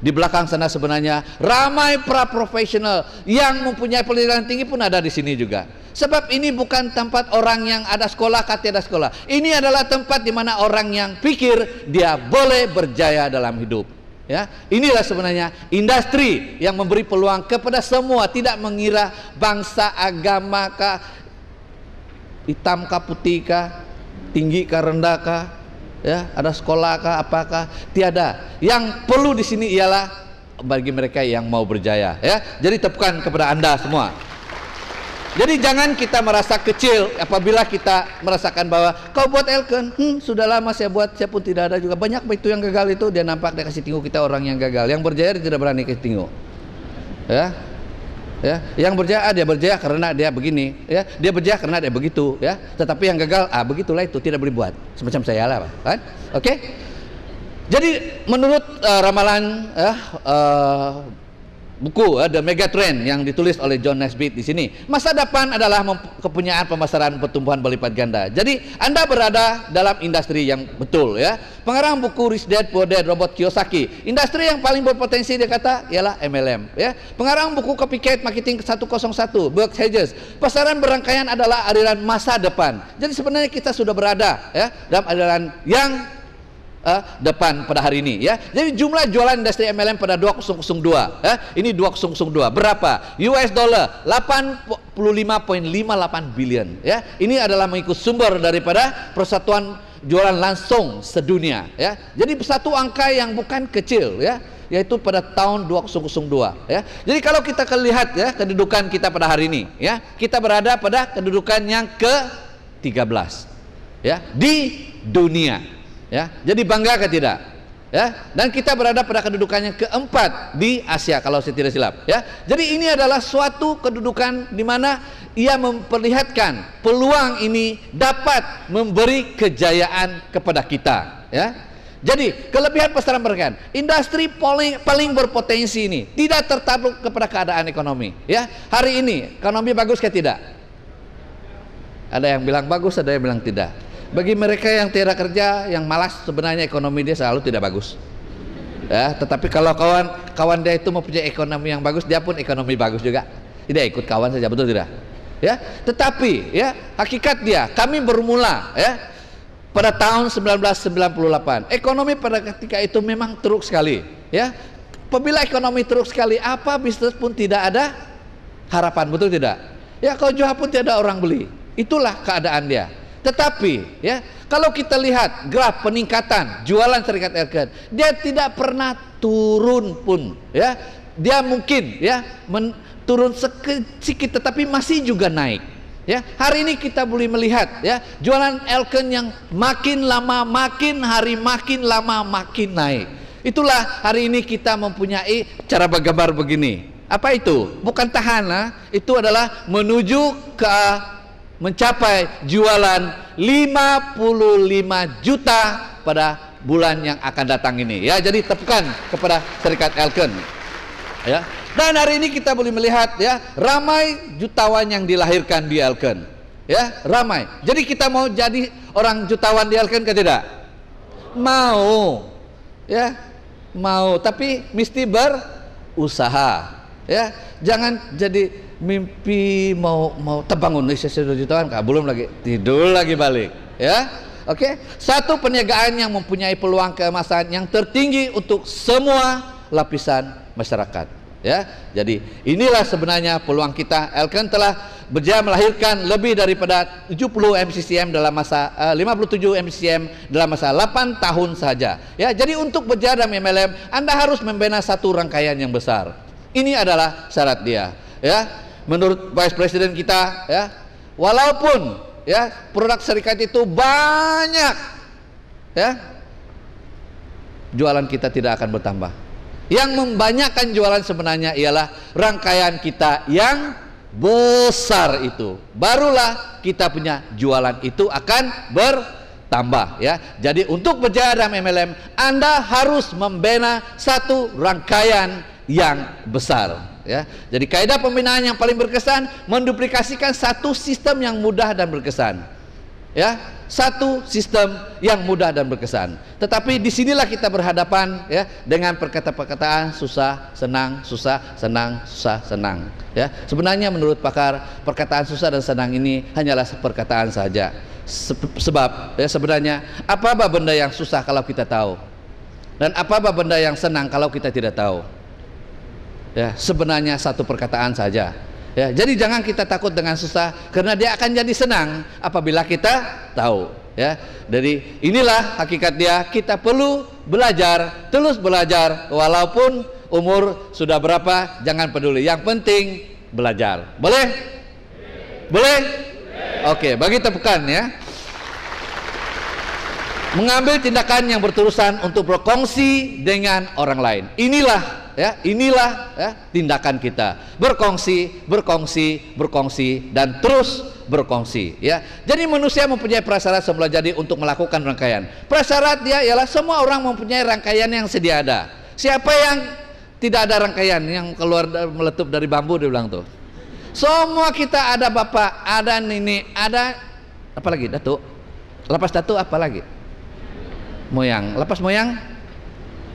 S1: Di belakang sana sebenarnya ramai pra profesional yang mempunyai pendidikan tinggi pun ada di sini juga. Sebab ini bukan tempat orang yang ada sekolah, tiada sekolah. Ini adalah tempat di mana orang yang pikir dia boleh berjaya dalam hidup. Ya, inilah sebenarnya industri yang memberi peluang kepada semua, tidak mengira bangsa, agama kah, hitam kah, putih kah, tinggi kah, rendah kah, ya, ada sekolah kah, apakah, tiada. Yang perlu di sini ialah bagi mereka yang mau berjaya. Ya, jadi tepukan kepada Anda semua. Jadi jangan kita merasa kecil apabila kita merasakan bahwa kau buat Elken, sudah lama saya buat, saya pun tidak ada juga. Banyak itu yang gagal itu, dia nampak dia kasih tinggu kita orang yang gagal. Yang berjaya dia tidak berani kasih tinggu. Ya, ya, yang berjaya dia berjaya karena dia begini, ya, dia berjaya karena dia begitu, ya. Tetapi yang gagal, begitulah itu, tidak boleh buat. Semacam saya lah, kan? Oke? Jadi menurut ramalan buku The Megatrend yang ditulis oleh John Naisbitt di sini. Masa depan adalah kepunyaan pemasaran pertumbuhan berlipat ganda. Jadi Anda berada dalam industri yang betul ya. Pengarang buku Rich Dad Poor Dad Robert Kiyosaki, industri yang paling berpotensi dia kata ialah MLM ya. Pengarang buku Copycat Marketing 101 Burke Hedges, pasaran berangkaian adalah aliran masa depan. Jadi sebenarnya kita sudah berada ya dalam aliran yang depan pada hari ini ya. Jadi jumlah jualan industri MLM pada 2002 ya, ini 2002 berapa? US dollar 85,58 billion ya. Ini adalah mengikut sumber daripada Persatuan Jualan Langsung Sedunia ya. Jadi satu angka yang bukan kecil ya, yaitu pada tahun 2002 ya. Jadi kalau kita lihat ya kedudukan kita pada hari ini ya, kita berada pada kedudukan yang ke-13 ya di dunia. Ya, jadi bangga ke tidak? Ya, dan kita berada pada kedudukan yang keempat di Asia kalau saya tidak silap. Ya, jadi ini adalah suatu kedudukan di mana ia memperlihatkan peluang ini dapat memberi kejayaan kepada kita. Ya, jadi kelebihan pasaran berangkaian, industri paling berpotensi ini tidak tertakluk kepada keadaan ekonomi. Ya, hari ini ekonomi bagus ke tidak? Ada yang bilang bagus, ada yang bilang tidak. Bagi mereka yang tidak kerja, yang malas, sebenarnya ekonomi dia selalu tidak bagus. Ya, tetapi kalau kawan dia itu mempunyai ekonomi yang bagus, dia pun ekonomi bagus juga. Tidak ikut kawan saja, betul tidak? Ya, tetapi ya hakikat dia, kami bermula ya pada tahun 1998. Ekonomi pada ketika itu memang teruk sekali. Ya, apabila ekonomi teruk sekali, apa bisnis pun tidak ada harapan, betul tidak? Ya, kalau jual pun tidak ada orang beli. Itulah keadaan dia. Tetapi ya kalau kita lihat graf peningkatan jualan serikat Elken, dia tidak pernah turun pun ya. Dia mungkin ya turun sedikit tetapi masih juga naik ya. Hari ini kita boleh melihat ya jualan Elken yang makin lama makin hari makin lama makin naik. Itulah hari ini kita mempunyai cara bergambar begini. Apa itu? Bukan tahan, itu adalah menuju ke mencapai jualan 55 juta pada bulan yang akan datang ini ya. Jadi tepukan kepada serikat Elken ya. Dan hari ini kita boleh melihat ya ramai jutawan yang dilahirkan di Elken ya, ramai. Jadi kita mau jadi orang jutawan di Elken ke tidak? Mau ya, mau, tapi mesti berusaha ya. Jangan jadi mimpi mau terbangun Indonesia sudah jutaan, belum lagi tidur lagi balik ya. Oke, satu perniagaan yang mempunyai peluang keemasan yang tertinggi untuk semua lapisan masyarakat ya. Jadi inilah sebenarnya peluang kita. Elken telah berjaya melahirkan lebih daripada 70 MCCM dalam masa 57 MCCM dalam masa 8 tahun saja ya. Jadi untuk berjaya dalam MLM, Anda harus membina satu rangkaian yang besar. Ini adalah syarat dia ya. Menurut Vice President kita ya, walaupun ya produk serikat itu banyak ya, jualan kita tidak akan bertambah. Yang membanyakkan jualan sebenarnya ialah rangkaian kita yang besar itu, barulah kita punya jualan itu akan bertambah ya. Jadi untuk berjaya dalam MLM, Anda harus membina satu rangkaian yang besar ya. Jadi kaidah pembinaan yang paling berkesan menduplikasikan satu sistem yang mudah dan berkesan ya, satu sistem yang mudah dan berkesan. Tetapi disinilah kita berhadapan ya dengan perkataan susah senang, susah senang, susah senang ya. Sebenarnya menurut pakar, perkataan susah dan senang ini hanyalah perkataan saja. Sebab ya sebenarnya apa benda yang susah kalau kita tahu, dan apa benda yang senang kalau kita tidak tahu ya. Sebenarnya satu perkataan saja ya. Jadi jangan kita takut dengan susah, karena dia akan jadi senang apabila kita tahu ya. Jadi inilah hakikat dia. Kita perlu belajar, terus belajar, walaupun umur sudah berapa jangan peduli, yang penting belajar. Boleh? Boleh? Oke, bagi tepukan ya. Mengambil tindakan yang berterusan untuk berkongsi dengan orang lain. Inilah ya, tindakan kita. Berkongsi, berkongsi, berkongsi, dan terus berkongsi ya. Jadi manusia mempunyai prasyarat semula jadi untuk melakukan rangkaian. Prasyarat dia ialah semua orang mempunyai rangkaian yang sedia ada. Siapa yang tidak ada rangkaian yang keluar meletup dari bambu, dia bilang tuh. Semua kita ada bapak, ada nenek, ada apa lagi? Datuk. Lepas datuk apa lagi? Moyang. Lepas moyang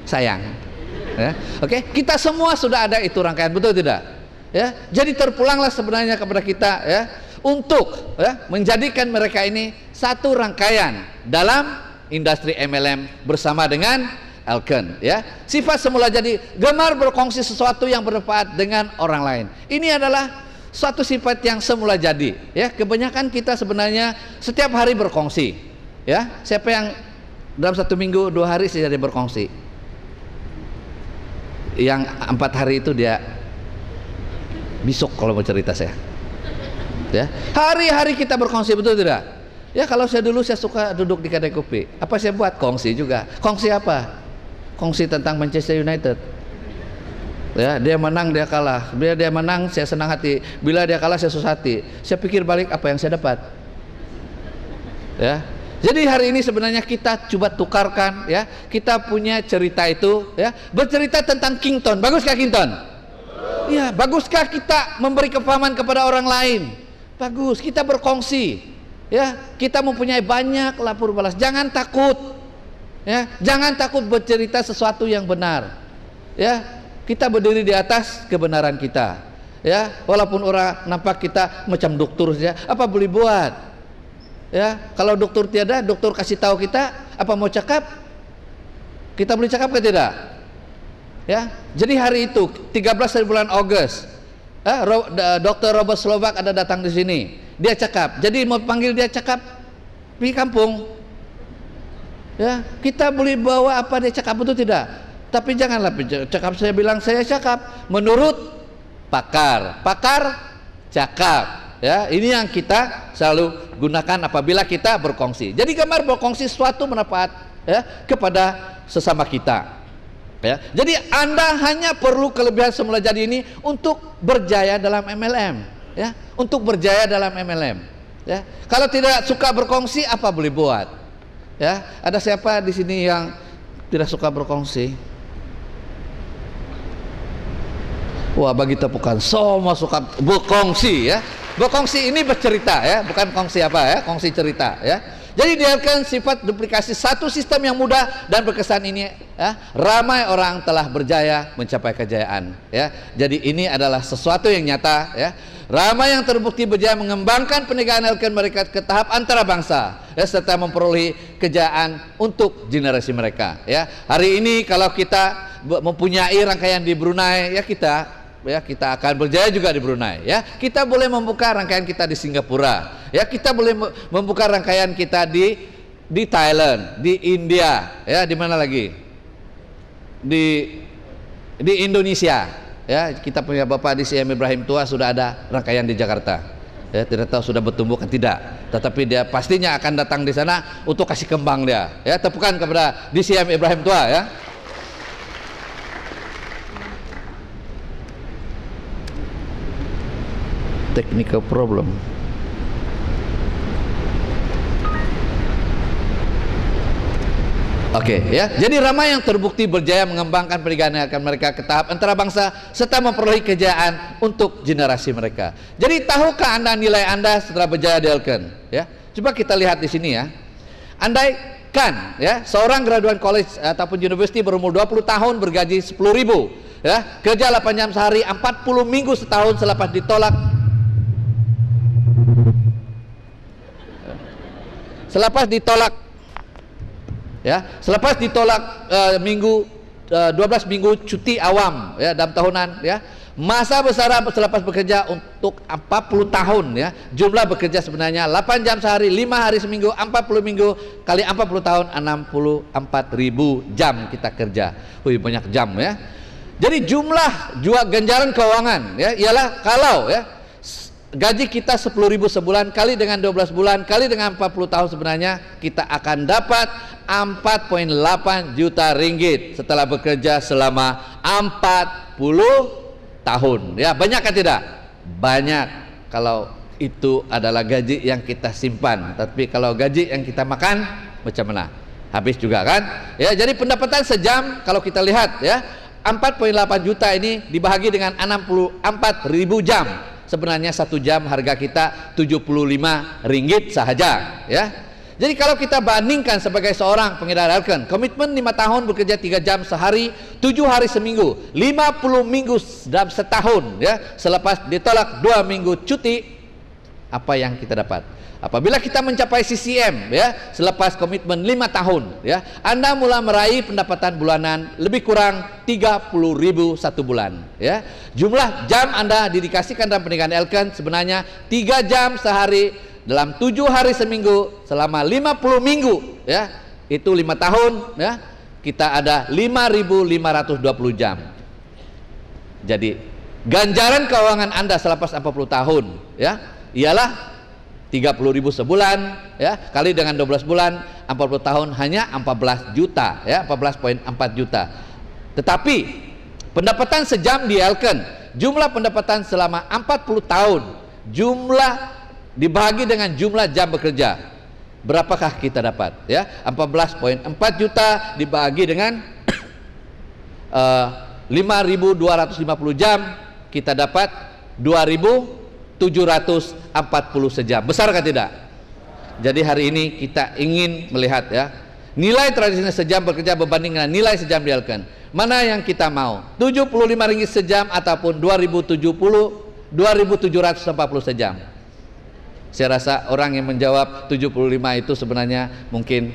S1: sayang. Ya. Oke, kita semua sudah ada itu rangkaian, betul tidak? Ya. Jadi terpulanglah sebenarnya kepada kita ya untuk ya menjadikan mereka ini satu rangkaian dalam industri MLM bersama dengan Elken ya. Sifat semula jadi gemar berkongsi sesuatu yang bermanfaat dengan orang lain. Ini adalah suatu sifat yang semula jadi ya. Kebanyakan kita sebenarnya setiap hari berkongsi ya. Siapa yang dalam 1 minggu 2 hari saja dia berkongsi, yang 4 hari itu dia bisok kalau mau cerita saya ya. Hari-hari kita berkongsi, betul tidak ya? Kalau saya dulu saya suka duduk di kedai kopi, apa saya buat? Kongsi juga. Kongsi apa? Kongsi tentang Manchester United ya. Dia menang, dia kalah. Bila dia menang saya senang hati, bila dia kalah saya susah hati. Saya pikir balik apa yang saya dapat ya. Jadi hari ini sebenarnya kita coba tukarkan ya. Kita punya cerita itu ya, bercerita tentang Kington. Baguskah Kington? Ya, baguskah kita memberi kepahaman kepada orang lain? Bagus, kita berkongsi ya. Kita mempunyai banyak lapor balas. Jangan takut ya, jangan takut bercerita sesuatu yang benar ya. Kita berdiri di atas kebenaran kita ya. Walaupun orang nampak kita macam dokter saja, apa boleh buat ya. Kalau dokter tiada, dokter kasih tahu kita apa mau cakap, kita boleh cakap ke tidak ya. Jadi hari itu 13 bulan Ogos Dr. Robert Slovak ada datang di sini, dia cakap. Jadi mau panggil dia cakap di kampung ya. Kita boleh bawa apa dia cakap, betul tidak? Tapi janganlah cakap saya bilang saya cakap menurut pakar. Pakar cakap ya. Ini yang kita selalu gunakan apabila kita berkongsi. Jadi gemar berkongsi sesuatu bermanfaat ya kepada sesama kita ya. Jadi Anda hanya perlu kelebihan semula jadi ini untuk berjaya dalam MLM ya, untuk berjaya dalam MLM ya. Kalau tidak suka berkongsi, apa boleh buat ya. Ada siapa di sini yang tidak suka berkongsi? Wah, bagi tepukan. Semua suka berkongsi ya. Berkongsi ini bercerita ya, bukan kongsi apa ya, kongsi cerita ya. Jadi diharapkan sifat duplikasi satu sistem yang mudah dan berkesan ini ya, ramai orang telah berjaya mencapai kejayaan ya. Jadi ini adalah sesuatu yang nyata ya. Ramai yang terbukti berjaya mengembangkan pernikahan Elken mereka ke tahap antarabangsa ya, serta memperoleh kejayaan untuk generasi mereka ya. Hari ini kalau kita mempunyai rangkaian di Brunei ya, kita akan berjaya juga di Brunei ya. Kita boleh membuka rangkaian kita di Singapura ya. Kita boleh membuka rangkaian kita di Thailand, di India ya. Di mana lagi? Di Indonesia ya. Kita punya Bapak di CM Ibrahim Tua sudah ada rangkaian di Jakarta ya. Tidak tahu sudah bertumbuh kan tidak, tetapi dia pastinya akan datang di sana untuk kasih kembang dia ya. Tepukan kepada di CM Ibrahim Tua ya. Technical problem. Oke ya. Jadi ramai yang terbukti berjaya mengembangkan pernikahan akan mereka ke tahap antarabangsa serta memperoleh kejayaan untuk generasi mereka. Jadi tahukah Anda nilai Anda setelah berjaya di Elken ya? Coba kita lihat di sini ya. Andaikan ya seorang graduan college ataupun university berumur 20 tahun bergaji 10.000 ya, kerja 8 jam sehari 40 minggu setahun selepas ditolak ya, selepas ditolak 12 minggu cuti awam ya dalam tahunan ya, masa bersara selepas bekerja untuk 40 tahun ya, jumlah bekerja sebenarnya 8 jam sehari 5 hari seminggu 40 minggu kali 40 tahun 64.000 jam kita kerja. Wih, banyak jam ya. Jadi jumlah ganjaran keuangan ya ialah kalau ya gaji kita 10.000 sebulan kali dengan 12 bulan kali dengan 40 tahun, sebenarnya kita akan dapat 4,8 juta ringgit setelah bekerja selama 40 tahun ya. Banyak kan tidak? Banyak kalau itu adalah gaji yang kita simpan. Tapi kalau gaji yang kita makan macam mana? Habis juga kan ya. Jadi pendapatan sejam kalau kita lihat ya 4,8 juta ini dibahagi dengan 64.000 jam. Sebenarnya 1 jam harga kita Rp75 sahaja, ya. Jadi kalau kita bandingkan sebagai seorang pengedar Elken, komitmen 5 tahun bekerja 3 jam sehari, 7 hari seminggu, 50 minggu dalam setahun, ya. Selepas ditolak 2 minggu cuti, apa yang kita dapat? Apabila kita mencapai CCM, ya, selepas komitmen 5 tahun, ya, Anda mulai meraih pendapatan bulanan lebih kurang 30.000 satu bulan, ya. Jumlah jam Anda dedikasikan dalam pernikahan Elken sebenarnya 3 jam sehari dalam 7 hari seminggu selama 50 minggu, ya. Itu 5 tahun, ya. Kita ada 5.520 jam. Jadi ganjaran keuangan Anda selepas 40 tahun, ya, ialah 30.000 sebulan, ya, kali dengan 12 bulan, 40 tahun hanya 14 juta, ya, 14,4 juta. Tetapi pendapatan sejam di Elken, jumlah pendapatan selama 40 tahun, jumlah dibagi dengan jumlah jam bekerja, berapakah kita dapat? Ya, 14,4 juta dibagi dengan 5.250 jam, kita dapat 2.740 sejam. Besar kan tidak? Jadi hari ini kita ingin melihat, ya, nilai tradisional sejam bekerja berbanding dengan nilai sejam di Elken. Mana yang kita mau? Rp75 sejam ataupun 2.740 sejam? Saya rasa orang yang menjawab 75 itu sebenarnya mungkin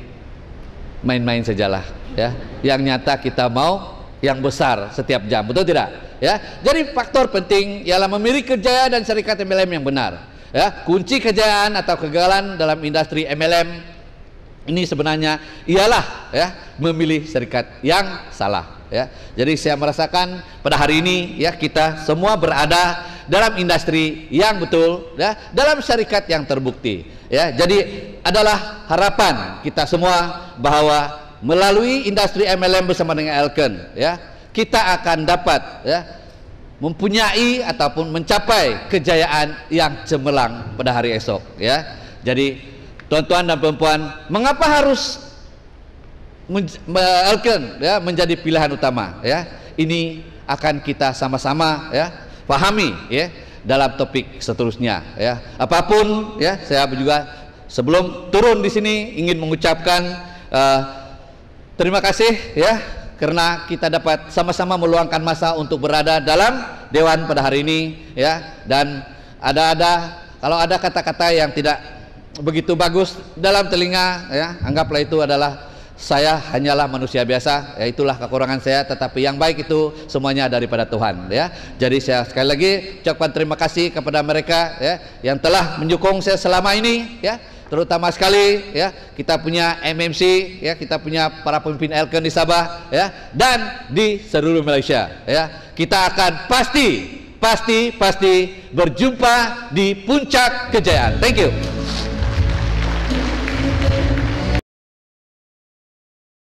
S1: main-main sajalah, ya. Yang nyata kita mau yang besar setiap jam, betul tidak? Ya, jadi faktor penting ialah memiliki kejayaan dan syarikat MLM yang benar. Ya, kunci kejayaan atau kegagalan dalam industri MLM ini sebenarnya ialah, ya, memilih syarikat yang salah. Ya, jadi saya merasakan pada hari ini, ya, kita semua berada dalam industri yang betul, ya, dalam syarikat yang terbukti. Ya, jadi adalah harapan kita semua bahwa melalui industri MLM bersama dengan Elken, ya, kita akan dapat, ya, mempunyai ataupun mencapai kejayaan yang cemerlang pada hari esok, ya. Jadi tuan-tuan dan perempuan, mengapa harus Elken, ya, menjadi pilihan utama, ya? Ini akan kita sama-sama, ya, pahami, ya, dalam topik seterusnya, ya. Apapun, ya, saya juga sebelum turun di sini ingin mengucapkan terima kasih, ya, karena kita dapat sama-sama meluangkan masa untuk berada dalam dewan pada hari ini, ya. Dan kalau ada kata-kata yang tidak begitu bagus dalam telinga, ya, anggaplah itu adalah saya hanyalah manusia biasa, ya, itulah kekurangan saya, tetapi yang baik itu semuanya daripada Tuhan, ya. Jadi saya sekali lagi ucapkan terima kasih kepada mereka, ya, yang telah menyokong saya selama ini, ya. Terutama sekali, ya, kita punya MMC, ya, kita punya para pemimpin Elken di Sabah, ya, dan di seluruh Malaysia, ya. Kita akan pasti berjumpa di puncak kejayaan. Thank you.